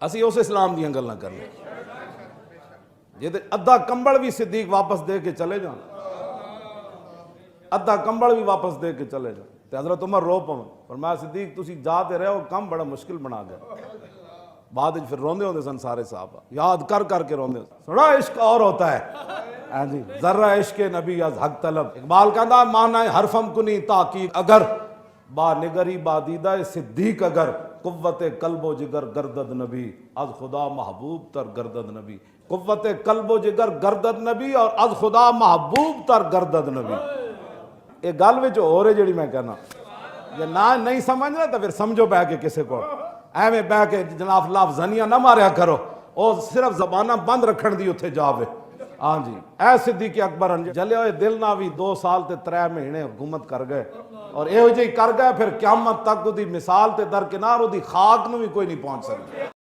اسی اس اسلام دیاں گلاں کرنے جے ادھا کمبل بھی صدیق واپس دے کے چلے جان، ادھا کمبل بھی واپس دے کے چلے جان تے حضرت عمر رو پون فرمایا صدیق تسی جاتے رہے ہو کم بڑا مشکل بنا گئے۔ بعد پھر روندے ہوندے سن سارے صحابہ، یاد کر کر کے روندے تھوڑا عشق اور ہوتا ہے ہاں جی، ذرہ عشق نبی از حق طلب۔ اقبال کہندا مانا ہے حرفم کنی تاکید اگر با نگری با دیدہ صدیق اگر قوت قلب و جگر گردد نبی از خدا محبوب تر گردد نبی، قوت قلب و جگر گردد نبی اور از خدا محبوب تر گردد نبی۔ یہ گل وچ ہو رہے جڑی میں کہنا یہ نہ نہیں سمجھنا تو پھر سمجھو بہ کے کسے کو ایویں بہ کے جناب لفظانیاں نہ ماریا کرو، او صرف زبانہ بند رکھن دی اتھے جاوے ہاں جی۔ اے صدیق اکبر جلے ہوئے دل نہ بھی 2 سال تے 3 مہینے حکومت کر گئے اور ایہو جی کر گئے پھر قیامت تک دی مثال تے درکنار دی خاک نو بھی کوئی نہیں پہنچ سکتا۔